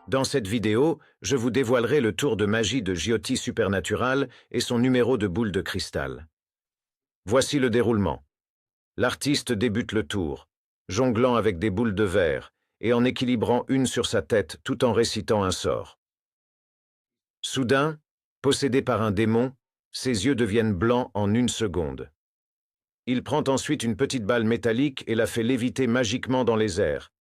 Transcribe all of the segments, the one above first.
Dans cette vidéo, je vous dévoilerai le tour de magie de Jyoti Supernatural et son numéro de boule de cristal. Voici le déroulement. L'artiste débute le tour, jonglant avec des boules de verre et en équilibrant une sur sa tête tout en récitant un sort. Soudain, possédé par un démon, ses yeux deviennent blancs en une seconde. Il prend ensuite une petite balle métallique et la fait léviter magiquement dans les airs.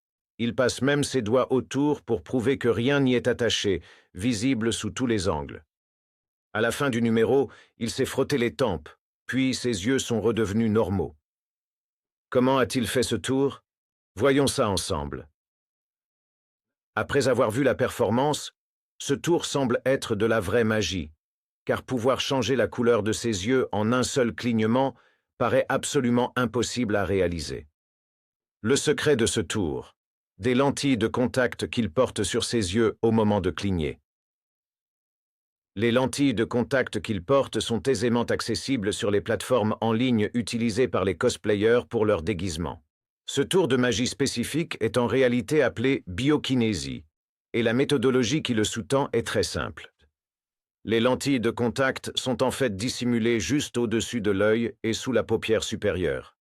Il passe même ses doigts autour pour prouver que rien n'y est attaché, visible sous tous les angles. À la fin du numéro, il s'est frotté les tempes, puis ses yeux sont redevenus normaux. Comment a-t-il fait ce tour? Voyons ça ensemble. Après avoir vu la performance, ce tour semble être de la vraie magie, car pouvoir changer la couleur de ses yeux en un seul clignement paraît absolument impossible à réaliser. Le secret de ce tour, des lentilles de contact qu'il porte sur ses yeux au moment de cligner. Les lentilles de contact qu'il porte sont aisément accessibles sur les plateformes en ligne utilisées par les cosplayers pour leur déguisement. Ce tour de magie spécifique est en réalité appelé biokinésie, et la méthodologie qui le sous-tend est très simple. Les lentilles de contact sont en fait dissimulées juste au-dessus de l'œil et sous la paupière supérieure.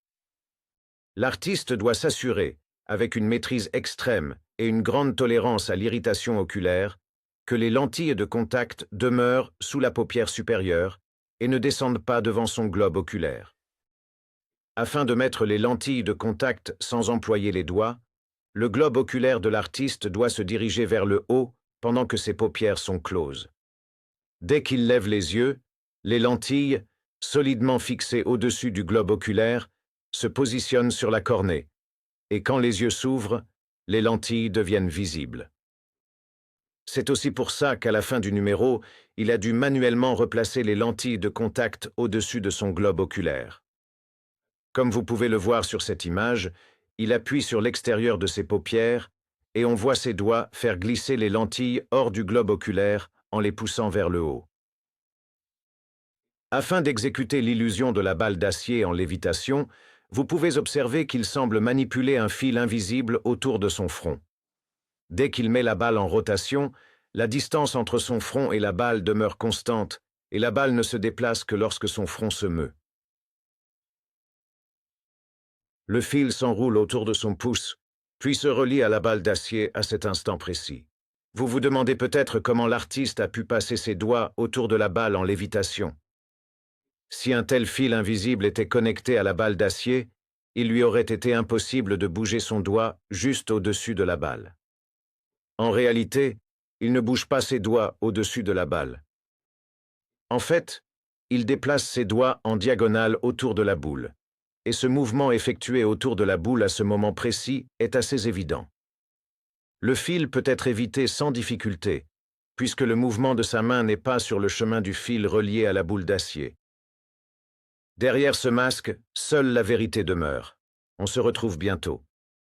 L'artiste doit s'assurer, avec une maîtrise extrême et une grande tolérance à l'irritation oculaire, que les lentilles de contact demeurent sous la paupière supérieure et ne descendent pas devant son globe oculaire. Afin de mettre les lentilles de contact sans employer les doigts, le globe oculaire de l'artiste doit se diriger vers le haut pendant que ses paupières sont closes. Dès qu'il lève les yeux, les lentilles, solidement fixées au-dessus du globe oculaire, se positionnent sur la cornée, et quand les yeux s'ouvrent, les lentilles deviennent visibles. C'est aussi pour ça qu'à la fin du numéro, il a dû manuellement replacer les lentilles de contact au-dessus de son globe oculaire. Comme vous pouvez le voir sur cette image, il appuie sur l'extérieur de ses paupières et on voit ses doigts faire glisser les lentilles hors du globe oculaire en les poussant vers le haut. Afin d'exécuter l'illusion de la balle d'acier en lévitation, vous pouvez observer qu'il semble manipuler un fil invisible autour de son front. Dès qu'il met la balle en rotation, la distance entre son front et la balle demeure constante et la balle ne se déplace que lorsque son front se meut. Le fil s'enroule autour de son pouce, puis se relie à la balle d'acier à cet instant précis. Vous vous demandez peut-être comment l'artiste a pu passer ses doigts autour de la balle en lévitation. Si un tel fil invisible était connecté à la balle d'acier, il lui aurait été impossible de bouger son doigt juste au-dessus de la balle. En réalité, il ne bouge pas ses doigts au-dessus de la balle. En fait, il déplace ses doigts en diagonale autour de la boule, et ce mouvement effectué autour de la boule à ce moment précis est assez évident. Le fil peut être évité sans difficulté, puisque le mouvement de sa main n'est pas sur le chemin du fil relié à la boule d'acier. Derrière ce masque, seule la vérité demeure. On se retrouve bientôt.